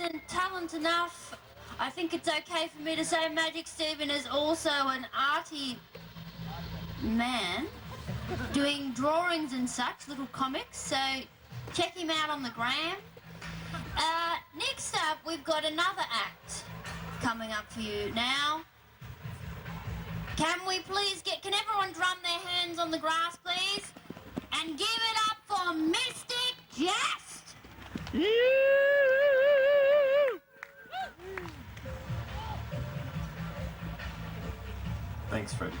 isn't talent enough, I think it's okay for me to say Magic Stephen is also an arty man doing drawings and such, little comics, so check him out on the gram. Next up, we've got another act coming up for you now. Can everyone drum their hands on the grass, please? And give it up for Mystic Jest! Thanks, Freddie.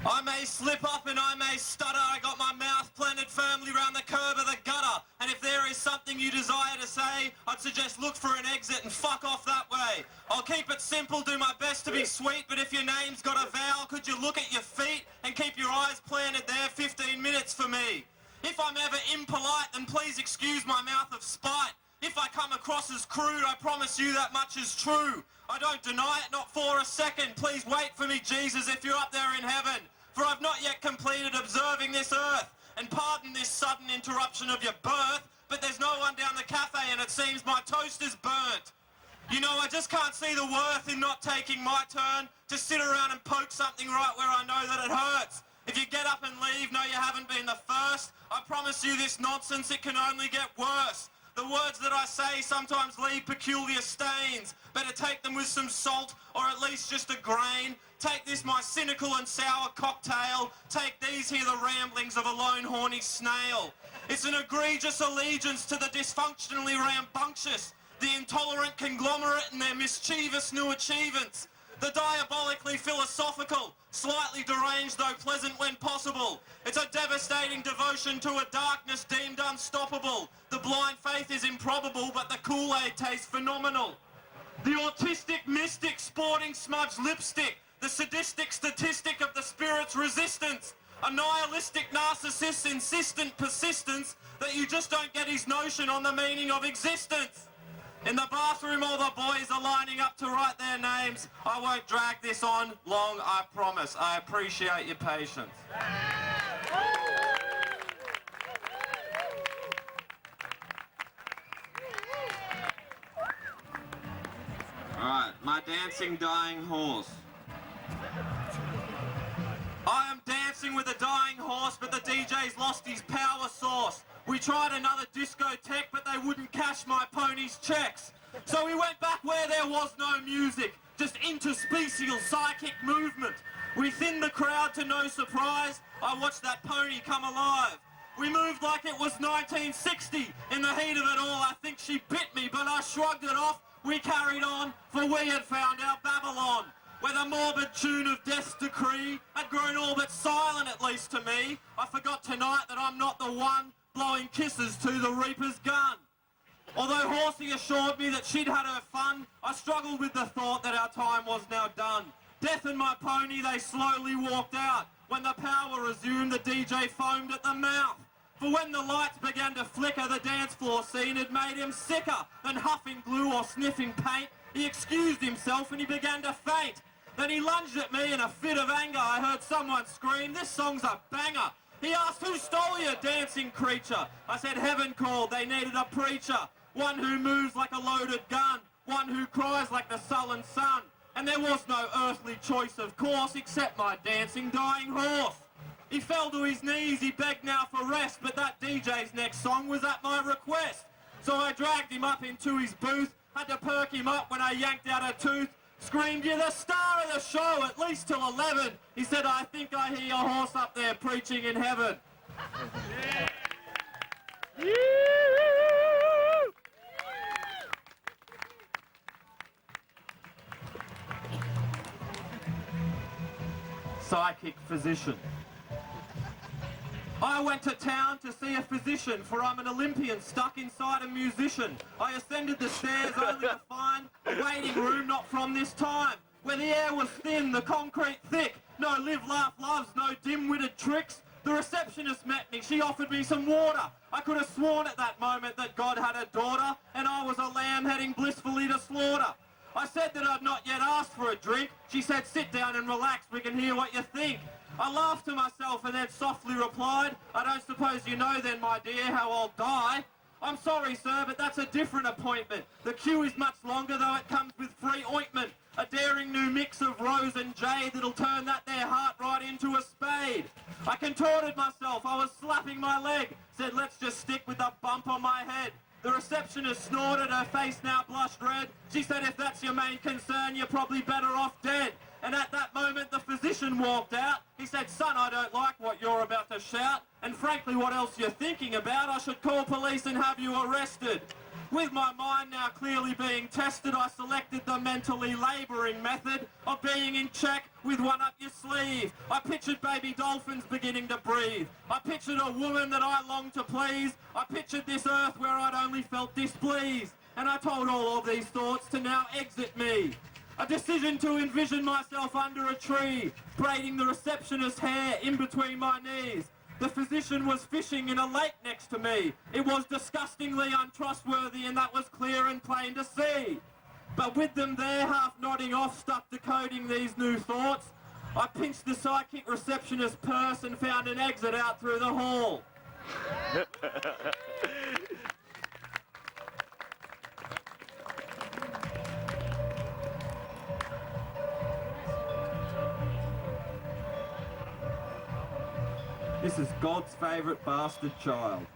I may slip up and I may stutter. I got my mouth planted firmly round the curve of the gutter. And if there is something you desire to say, I'd suggest look for an exit and fuck off that way. I'll keep it simple, do my best to be sweet, but if your name's got a vowel, could you look at your feet and keep your eyes planted there 15 minutes for me? If I'm ever impolite, then please excuse my mouth of spite. If I come across as crude, I promise you that much is true. I don't deny it, not for a second. Please wait for me, Jesus, if you're up there in heaven. For I've not yet completed observing this earth. And pardon this sudden interruption of your birth, but there's no one down the cafe and it seems my toast is burnt. You know, I just can't see the worth in not taking my turn to sit around and poke something right where I know that it hurts. If you get up and leave, no, you haven't been the first. I promise you this nonsense, it can only get worse. The words that I say sometimes leave peculiar stains. Better take them with some salt, or at least just a grain. Take this, my cynical and sour cocktail. Take these here, the ramblings of a lone horny snail. It's an egregious allegiance to the dysfunctionally rambunctious, the intolerant conglomerate and their mischievous new achievements. The diabolically philosophical, slightly deranged though pleasant when possible. It's a devastating devotion to a darkness deemed unstoppable. The blind faith is improbable, but the Kool-Aid tastes phenomenal. The autistic mystic sporting smudged lipstick, the sadistic statistic of the spirit's resistance. A nihilistic narcissist's insistent persistence that you just don't get his notion on the meaning of existence. In the bathroom, all the boys are lining up to write their names. I won't drag this on long, I promise. I appreciate your patience. Alright, my dancing dying horse. I am dancing with a dying horse, but the DJ's lost his power source. We tried another discotheque, but they wouldn't cash my pony's checks. So we went back where there was no music, just interspecial psychic movement. We thinned the crowd to no surprise. I watched that pony come alive. We moved like it was 1960. In the heat of it all, I think she bit me, but I shrugged it off. We carried on, for we had found our Babylon, where the morbid tune of death's decree had grown all but silent, at least to me. I forgot tonight that I'm not the one blowing kisses to the reaper's gun. Although Horsey assured me that she'd had her fun, I struggled with the thought that our time was now done. Death and my pony, they slowly walked out. When the power resumed, the DJ foamed at the mouth. For when the lights began to flicker, the dance floor scene had made him sicker than huffing glue or sniffing paint. He excused himself and he began to faint. Then he lunged at me in a fit of anger. I heard someone scream, "This song's a banger." He asked, "Who stole your dancing creature?" I said, "Heaven called, they needed a preacher. One who moves like a loaded gun, one who cries like the sullen sun." And there was no earthly choice, of course, except my dancing dying horse. He fell to his knees, he begged now for rest, but that DJ's next song was at my request. So I dragged him up into his booth, had to perk him up when I yanked out a tooth. Screamed, "You're the star of the show, at least till 11. He said, "I think I hear your horse up there preaching in heaven." Psychic physician. I went to town to see a physician, for I'm an Olympian stuck inside a musician. I ascended the stairs only to find a waiting room not from this time, where the air was thin, the concrete thick, no live, laugh, loves, no dim-witted tricks. The receptionist met me, she offered me some water. I could have sworn at that moment that God had a daughter, and I was a lamb heading blissfully to slaughter. I said that I'd not yet asked for a drink. She said, sit down and relax, we can hear what you think. I laughed to myself and then softly replied, I don't suppose you know then, my dear, how I'll die. I'm sorry, sir, but that's a different appointment. The queue is much longer, though it comes with free ointment. A daring new mix of rose and jade that'll turn that there heart right into a spade. I contorted myself, I was slapping my leg. Said, let's just stick with the bump on my head. The receptionist snorted, her face now blushed red. She said, if that's your main concern, you're probably better off dead. And at that moment, the physician walked out. He said, son, I don't like what you're about to shout. And frankly, what else you're thinking about, I should call police and have you arrested. With my mind now clearly being tested, I selected the mentally labouring method of being in check with one up your sleeve. I pictured baby dolphins beginning to breathe. I pictured a woman that I longed to please. I pictured this earth where I'd only felt displeased. And I told all of these thoughts to now exit me. A decision to envision myself under a tree, braiding the receptionist's hair in between my knees. The physician was fishing in a lake next to me. It was disgustingly untrustworthy, and that was clear and plain to see. But with them there, half nodding off, stuck decoding these new thoughts, I pinched the psychic receptionist's purse and found an exit out through the hall. This is God's favourite bastard child.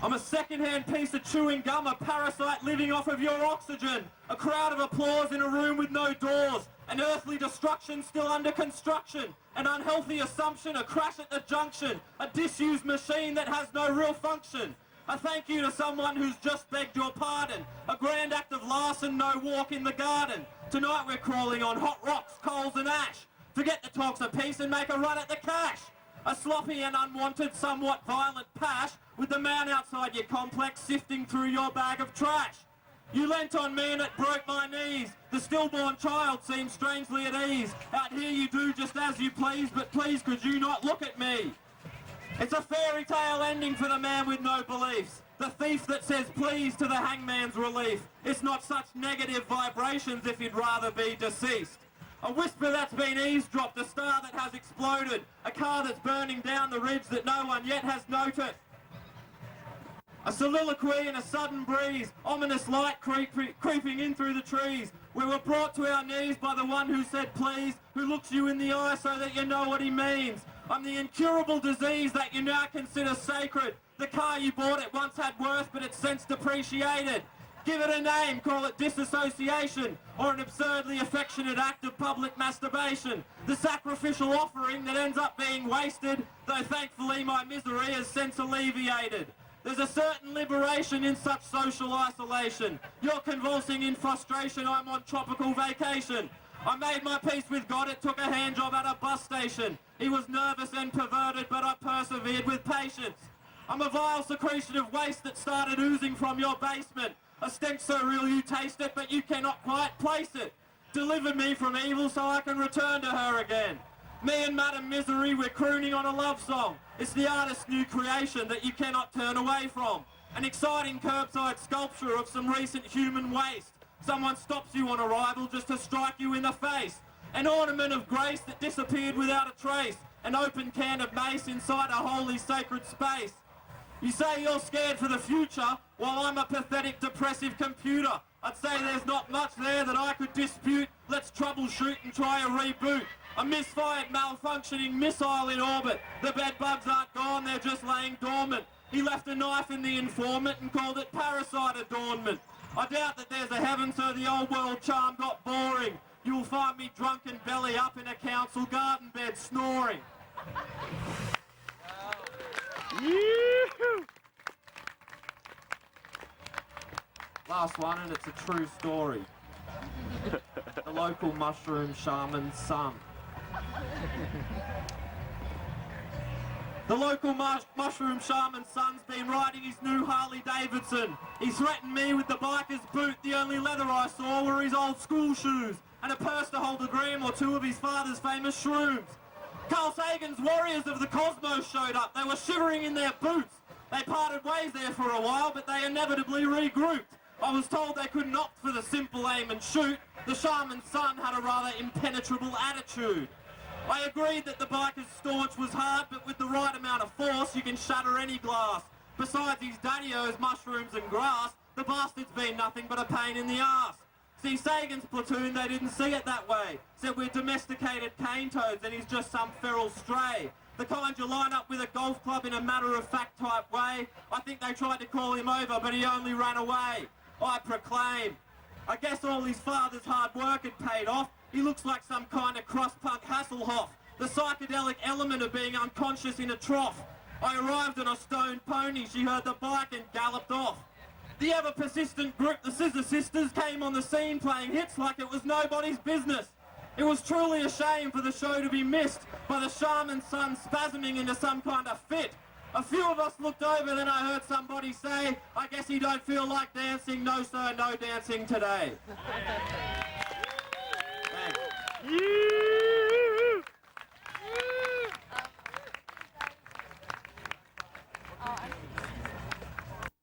I'm a second-hand piece of chewing gum, a parasite living off of your oxygen. A crowd of applause in a room with no doors. An earthly destruction still under construction. An unhealthy assumption, a crash at the junction. A disused machine that has no real function. A thank you to someone who's just begged your pardon. A grand act of larceny, no walk in the garden. Tonight we're crawling on hot rocks, coals and ash. Forget the talks of peace and make a run at the cash. A sloppy and unwanted, somewhat violent pash with the man outside your complex sifting through your bag of trash. You leant on me and it broke my knees. The stillborn child seemed strangely at ease. Out here you do just as you please, but please could you not look at me? It's a fairy tale ending for the man with no beliefs. The thief that says please to the hangman's relief. It's not such negative vibrations if you'd rather be deceased. A whisper that's been eavesdropped, a star that has exploded, a car that's burning down the ridge that no one yet has noticed. A soliloquy and a sudden breeze, ominous light creeping in through the trees. We were brought to our knees by the one who said please, who looks you in the eye so that you know what he means. I'm the incurable disease that you now consider sacred. The car you bought it once had worth, but it's since depreciated. Give it a name, call it disassociation, or an absurdly affectionate act of public masturbation. The sacrificial offering that ends up being wasted, though thankfully my misery is since alleviated. There's a certain liberation in such social isolation. You're convulsing in frustration, I'm on tropical vacation. I made my peace with God, it took a hand job at a bus station. He was nervous and perverted, but I persevered with patience. I'm a vile secretion of waste that started oozing from your basement. A stench so real you taste it, but you cannot quite place it. Deliver me from evil so I can return to her again. Me and Madam Misery, we're crooning on a love song. It's the artist's new creation that you cannot turn away from. An exciting curbside sculpture of some recent human waste. Someone stops you on arrival just to strike you in the face. An ornament of grace that disappeared without a trace. An open can of mace inside a holy sacred space. You say you're scared for the future, while I'm a pathetic, depressive computer. I'd say there's not much there that I could dispute. Let's troubleshoot and try a reboot. A misfired, malfunctioning missile in orbit. The bed bugs aren't gone, they're just laying dormant. He left a knife in the informant and called it parasite adornment. I doubt that there's a heaven, so the old world charm got boring. You'll find me drunk and belly up in a council garden bed snoring. Last one, and it's a true story. The local mushroom shaman's son. The local mushroom shaman's son's been riding his new Harley Davidson. He threatened me with the biker's boot. The only leather I saw were his old school shoes and a purse to hold a gram or two of his father's famous shrooms. Carl Sagan's Warriors of the Cosmos showed up. They were shivering in their boots. They parted ways there for a while, but they inevitably regrouped. I was told they couldn't opt for the simple aim and shoot. The shaman's son had a rather impenetrable attitude. I agreed that the biker's staunch was hard, but with the right amount of force, you can shatter any glass. Besides his daddy-o's mushrooms and grass, the bastard's been nothing but a pain in the arse. See, Sagan's platoon, they didn't see it that way. Said we're domesticated cane toads and he's just some feral stray. The kind you line up with a golf club in a matter-of-fact type way. I think they tried to call him over, but he only ran away. I proclaim, I guess all his father's hard work had paid off. He looks like some kind of crust-punk Hasselhoff, the psychedelic element of being unconscious in a trough. I arrived on a stone pony, she heard the bike and galloped off. The ever-persistent group, the Scissor Sisters, came on the scene playing hits like it was nobody's business. It was truly a shame for the show to be missed by the shaman's son spasming into some kind of fit. A few of us looked over, then I heard somebody say, I guess he don't feel like dancing, no sir, no dancing today.